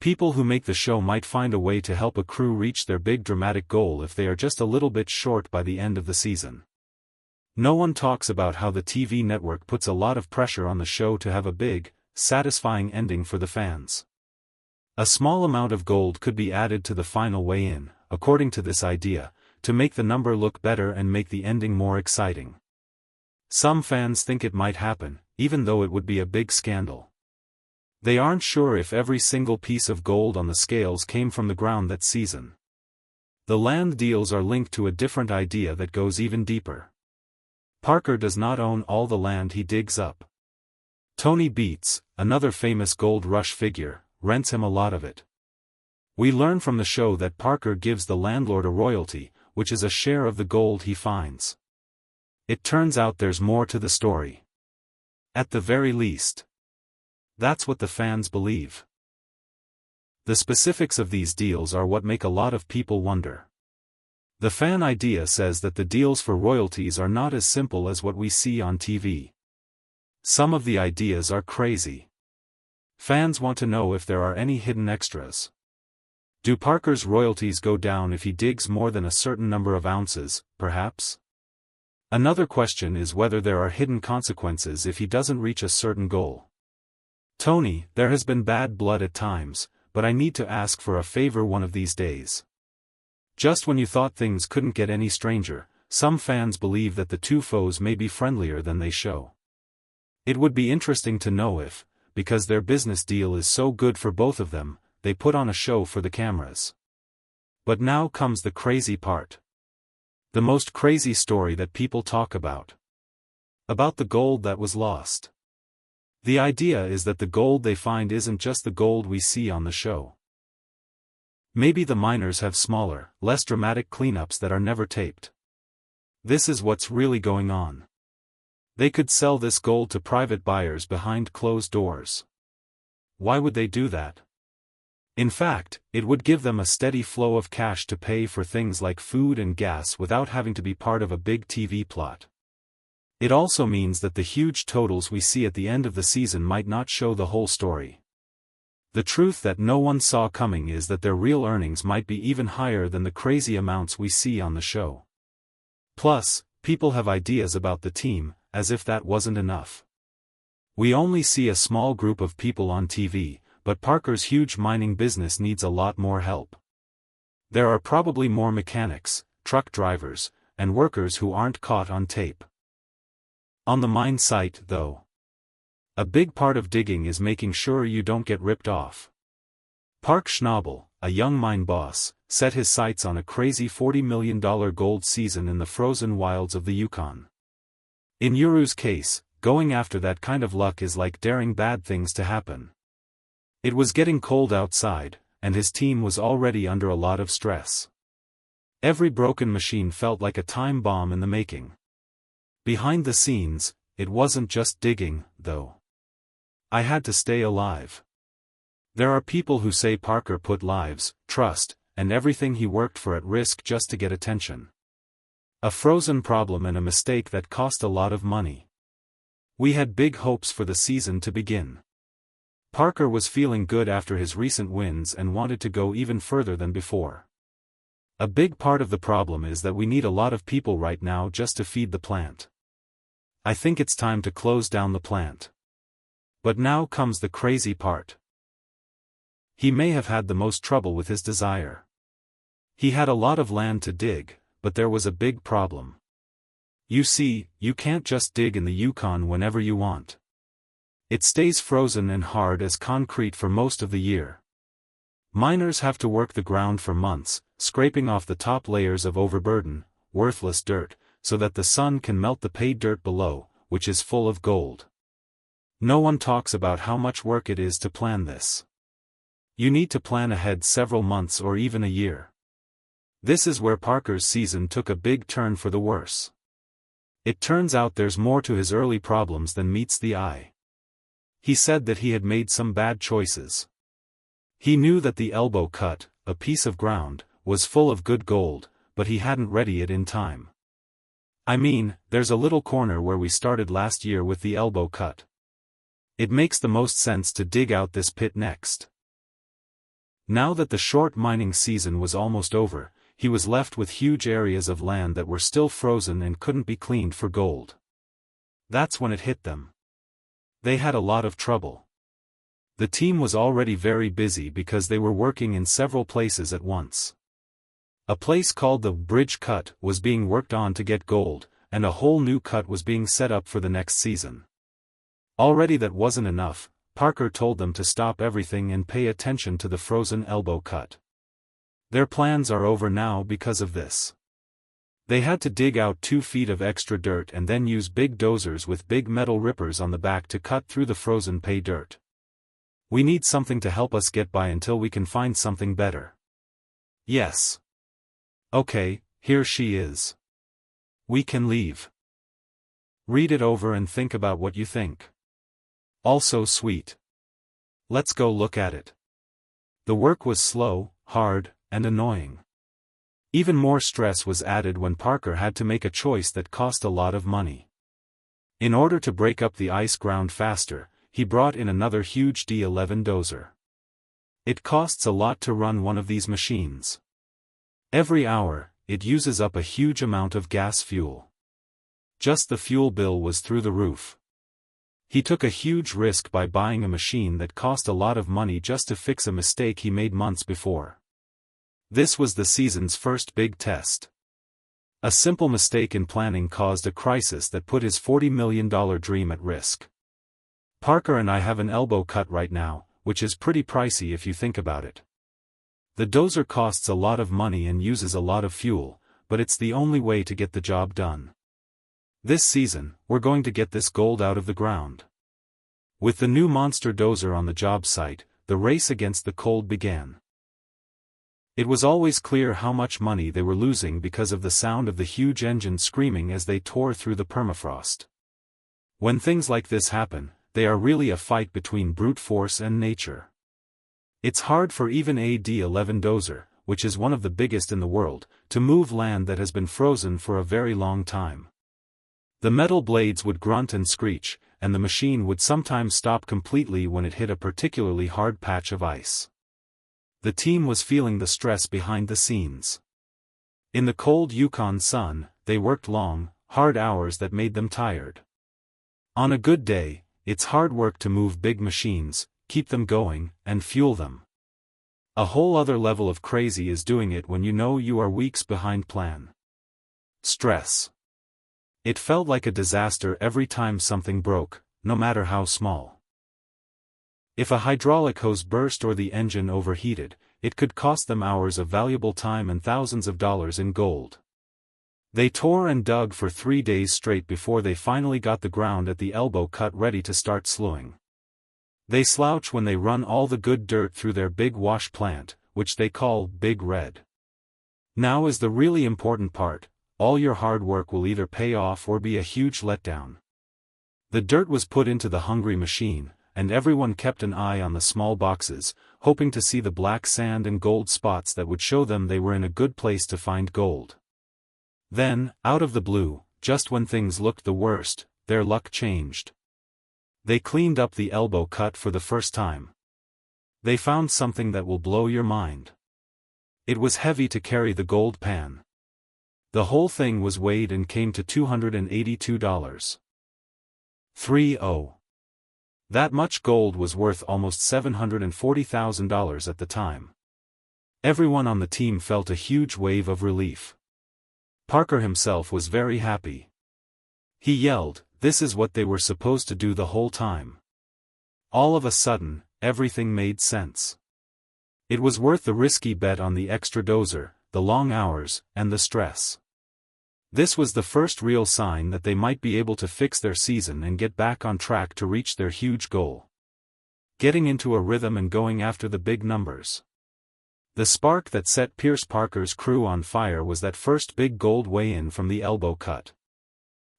People who make the show might find a way to help a crew reach their big dramatic goal if they are just a little bit short by the end of the season. No one talks about how the TV network puts a lot of pressure on the show to have a big, satisfying ending for the fans. A small amount of gold could be added to the final weigh-in, according to this idea, to make the number look better and make the ending more exciting. Some fans think it might happen, even though it would be a big scandal. They aren't sure if every single piece of gold on the scales came from the ground that season. The land deals are linked to a different idea that goes even deeper. Parker does not own all the land he digs up. Tony Beets, another famous gold rush figure, rents him a lot of it. We learn from the show that Parker gives the landlord a royalty, which is a share of the gold he finds. It turns out there's more to the story. At the very least. That's what the fans believe. The specifics of these deals are what make a lot of people wonder. The fan idea says that the deals for royalties are not as simple as what we see on TV. Some of the ideas are crazy. Fans want to know if there are any hidden extras. Do Parker's royalties go down if he digs more than a certain number of ounces, perhaps? Another question is whether there are hidden consequences if he doesn't reach a certain goal. Tony, there has been bad blood at times, but I need to ask for a favor one of these days. Just when you thought things couldn't get any stranger, some fans believe that the two foes may be friendlier than they show. It would be interesting to know if, because their business deal is so good for both of them, they put on a show for the cameras. But now comes the crazy part. The most crazy story that people talk about. About the gold that was lost. The idea is that the gold they find isn't just the gold we see on the show. Maybe the miners have smaller, less dramatic cleanups that are never taped. This is what's really going on. They could sell this gold to private buyers behind closed doors. Why would they do that? In fact, it would give them a steady flow of cash to pay for things like food and gas without having to be part of a big TV plot. It also means that the huge totals we see at the end of the season might not show the whole story. The truth that no one saw coming is that their real earnings might be even higher than the crazy amounts we see on the show. Plus, people have ideas about the team, as if that wasn't enough. We only see a small group of people on TV, but Parker's huge mining business needs a lot more help. There are probably more mechanics, truck drivers, and workers who aren't caught on tape. On the mine site, though, a big part of digging is making sure you don't get ripped off. Parker Schnabel, a young mine boss, set his sights on a crazy $40 million gold season in the frozen wilds of the Yukon. In Yuru's case, going after that kind of luck is like daring bad things to happen. It was getting cold outside, and his team was already under a lot of stress. Every broken machine felt like a time bomb in the making. Behind the scenes, it wasn't just digging, though. I had to stay alive. There are people who say Parker put lives, trust, and everything he worked for at risk just to get attention. A frozen problem and a mistake that cost a lot of money. We had big hopes for the season to begin. Parker was feeling good after his recent wins and wanted to go even further than before. A big part of the problem is that we need a lot of people right now just to feed the plant. I think it's time to close down the plant. But now comes the crazy part. He may have had the most trouble with his desire. He had a lot of land to dig, but there was a big problem. You see, you can't just dig in the Yukon whenever you want. It stays frozen and hard as concrete for most of the year. Miners have to work the ground for months, scraping off the top layers of overburden, worthless dirt, so that the sun can melt the paid dirt below, which is full of gold. No one talks about how much work it is to plan this. You need to plan ahead several months or even a year. This is where Parker's season took a big turn for the worse. It turns out there's more to his early problems than meets the eye. He said that he had made some bad choices. He knew that the elbow cut, a piece of ground, was full of good gold, but he hadn't ready it in time. I mean, there's a little corner where we started last year with the elbow cut. It makes the most sense to dig out this pit next. Now that the short mining season was almost over, he was left with huge areas of land that were still frozen and couldn't be cleaned for gold. That's when it hit them. They had a lot of trouble. The team was already very busy because they were working in several places at once. A place called the Bridge Cut was being worked on to get gold, and a whole new cut was being set up for the next season. Already that wasn't enough, Parker told them to stop everything and pay attention to the frozen elbow cut. Their plans are over now because of this. They had to dig out 2 feet of extra dirt and then use big dozers with big metal rippers on the back to cut through the frozen pay dirt. We need something to help us get by until we can find something better. Yes. Okay, here she is. We can leave. Read it over and think about what you think. Also sweet. Let's go look at it. The work was slow, hard, and annoying. Even more stress was added when Parker had to make a choice that cost a lot of money. In order to break up the ice ground faster, he brought in another huge D11 dozer. It costs a lot to run one of these machines. Every hour, it uses up a huge amount of gas fuel. Just the fuel bill was through the roof. He took a huge risk by buying a machine that cost a lot of money just to fix a mistake he made months before. This was the season's first big test. A simple mistake in planning caused a crisis that put his $40 million dream at risk. Parker and I have an elbow cut right now, which is pretty pricey if you think about it. The dozer costs a lot of money and uses a lot of fuel, but it's the only way to get the job done. This season, we're going to get this gold out of the ground. With the new monster dozer on the job site, the race against the cold began. It was always clear how much money they were losing because of the sound of the huge engine screaming as they tore through the permafrost. When things like this happen, they are really a fight between brute force and nature. It's hard for even a D11 dozer, which is one of the biggest in the world, to move land that has been frozen for a very long time. The metal blades would grunt and screech, and the machine would sometimes stop completely when it hit a particularly hard patch of ice. The team was feeling the stress behind the scenes. In the cold Yukon sun, they worked long, hard hours that made them tired. On a good day, it's hard work to move big machines, keep them going, and fuel them. A whole other level of crazy is doing it when you know you are weeks behind plan. Stress. It felt like a disaster every time something broke, no matter how small. If a hydraulic hose burst or the engine overheated, it could cost them hours of valuable time and thousands of dollars in gold. They tore and dug for 3 days straight before they finally got the ground at the elbow cut ready to start slewing. They slouch when they run all the good dirt through their big wash plant, which they call Big Red. Now is the really important part. All your hard work will either pay off or be a huge letdown. The dirt was put into the hungry machine, and everyone kept an eye on the small boxes, hoping to see the black sand and gold spots that would show them they were in a good place to find gold. Then, out of the blue, just when things looked the worst, their luck changed. They cleaned up the elbow cut for the first time. They found something that will blow your mind. It was heavy to carry the gold pan. The whole thing was weighed and came to $282. 30. That much gold was worth almost $740,000 at the time. Everyone on the team felt a huge wave of relief. Parker himself was very happy. He yelled, "This is what they were supposed to do the whole time." All of a sudden, everything made sense. It was worth the risky bet on the extra dozer, the long hours, and the stress. This was the first real sign that they might be able to fix their season and get back on track to reach their huge goal. Getting into a rhythm and going after the big numbers. The spark that set Pierce Parker's crew on fire was that first big gold weigh-in from the elbow cut.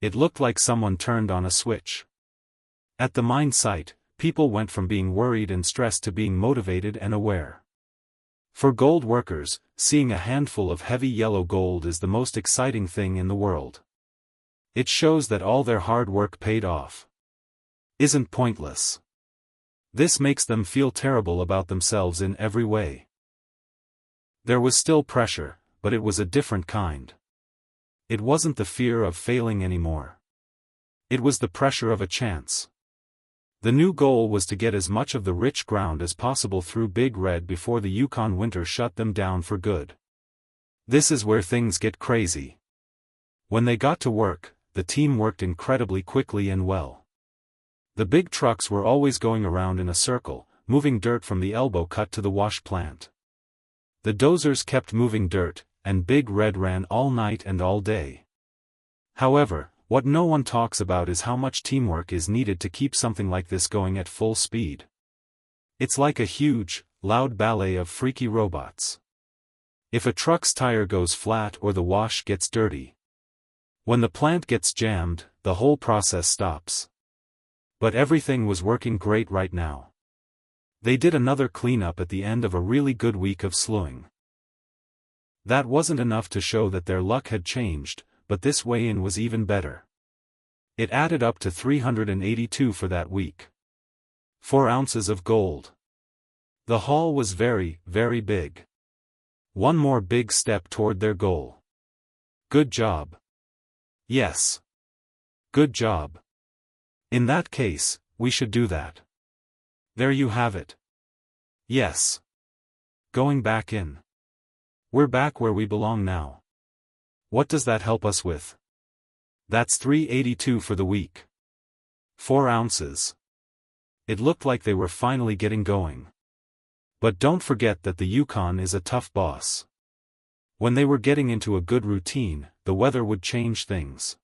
It looked like someone turned on a switch. At the mine site, people went from being worried and stressed to being motivated and aware. For gold workers, seeing a handful of heavy yellow gold is the most exciting thing in the world. It shows that all their hard work paid off. Isn't pointless. This makes them feel terrible about themselves in every way. There was still pressure, but it was a different kind. It wasn't the fear of failing anymore. It was the pressure of a chance. The new goal was to get as much of the rich ground as possible through Big Red before the Yukon winter shut them down for good. This is where things get crazy. When they got to work, the team worked incredibly quickly and well. The big trucks were always going around in a circle, moving dirt from the elbow cut to the wash plant. The dozers kept moving dirt, and Big Red ran all night and all day. However, what no one talks about is how much teamwork is needed to keep something like this going at full speed. It's like a huge, loud ballet of freaky robots. If a truck's tire goes flat or the wash gets dirty, when the plant gets jammed, the whole process stops. But everything was working great right now. They did another cleanup at the end of a really good week of slewing. That wasn't enough to show that their luck had changed, but this weigh-in was even better. It added up to 382 for that week. 4 ounces of gold. The haul was very, very big. One more big step toward their goal. Good job. Yes. Good job. In that case, we should do that. There you have it. Yes. Going back in. We're back where we belong now. What does that help us with? That's 382 for the week. 4 ounces. It looked like they were finally getting going. But don't forget that the Yukon is a tough boss. When they were getting into a good routine, the weather would change things.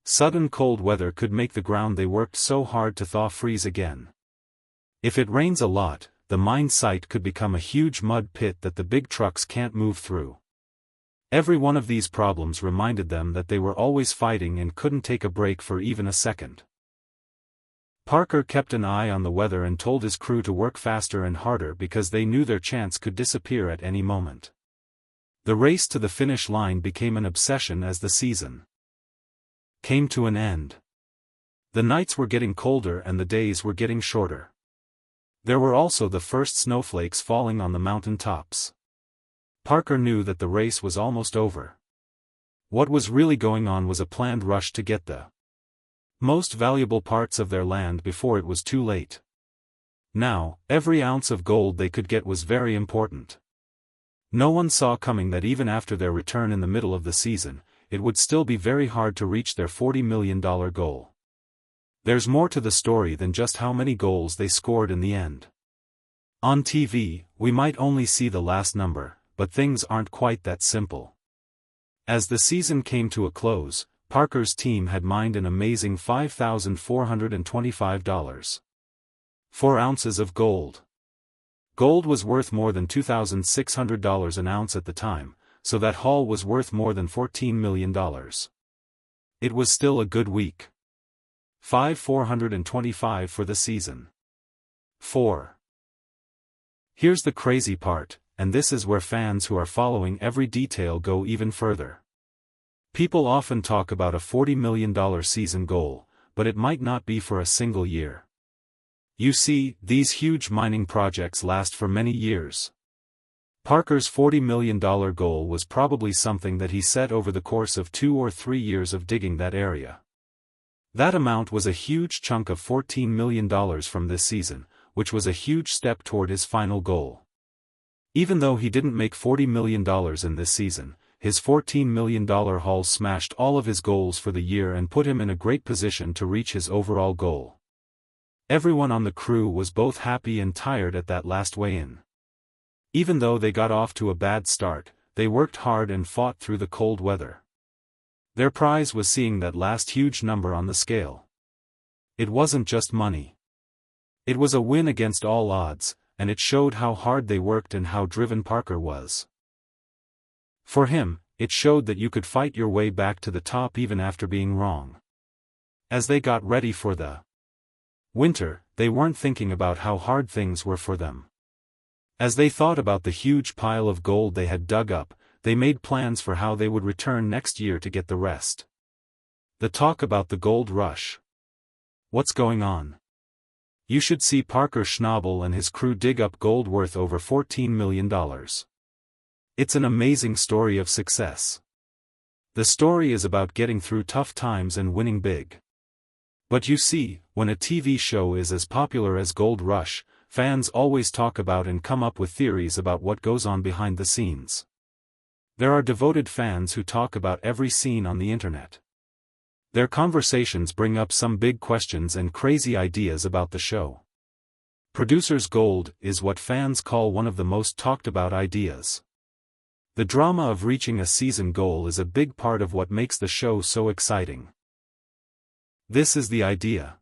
Sudden cold weather could make the ground they worked so hard to thaw freeze again. If it rains a lot, the mine site could become a huge mud pit that the big trucks can't move through. Every one of these problems reminded them that they were always fighting and couldn't take a break for even a second. Parker kept an eye on the weather and told his crew to work faster and harder because they knew their chance could disappear at any moment. The race to the finish line became an obsession as the season came to an end. The nights were getting colder and the days were getting shorter. There were also the first snowflakes falling on the mountain tops. Parker knew that the race was almost over. What was really going on was a planned rush to get the most valuable parts of their land before it was too late. Now, every ounce of gold they could get was very important. No one saw coming that even after their return in the middle of the season, it would still be very hard to reach their $40 million goal. There's more to the story than just how many goals they scored in the end. On TV, we might only see the last number, but things aren't quite that simple. As the season came to a close, Parker's team had mined an amazing $5,425. 4 ounces of gold. Gold was worth more than $2,600 an ounce at the time, so that haul was worth more than $14 million. It was still a good week. $5,425 for the season. 4. Here's the crazy part, and this is where fans who are following every detail go even further. People often talk about a $40 million season goal, but it might not be for a single year. You see, these huge mining projects last for many years. Parker's $40 million goal was probably something that he set over the course of 2 or 3 years of digging that area. That amount was a huge chunk of $14 million from this season, which was a huge step toward his final goal. Even though he didn't make $40 million in this season, his $14 million haul smashed all of his goals for the year and put him in a great position to reach his overall goal. Everyone on the crew was both happy and tired at that last weigh-in. Even though they got off to a bad start, they worked hard and fought through the cold weather. Their prize was seeing that last huge number on the scale. It wasn't just money. It was a win against all odds, and it showed how hard they worked and how driven Parker was. For him, it showed that you could fight your way back to the top even after being wrong. As they got ready for the winter, they weren't thinking about how hard things were for them. As they thought about the huge pile of gold they had dug up, they made plans for how they would return next year to get the rest. The talk about the gold rush. What's going on? You should see Parker Schnabel and his crew dig up gold worth over $14 million. It's an amazing story of success. The story is about getting through tough times and winning big. But you see, when a TV show is as popular as Gold Rush, fans always talk about and come up with theories about what goes on behind the scenes. There are devoted fans who talk about every scene on the internet. Their conversations bring up some big questions and crazy ideas about the show. Producer's gold is what fans call one of the most talked about ideas. The drama of reaching a season goal is a big part of what makes the show so exciting. This is the idea.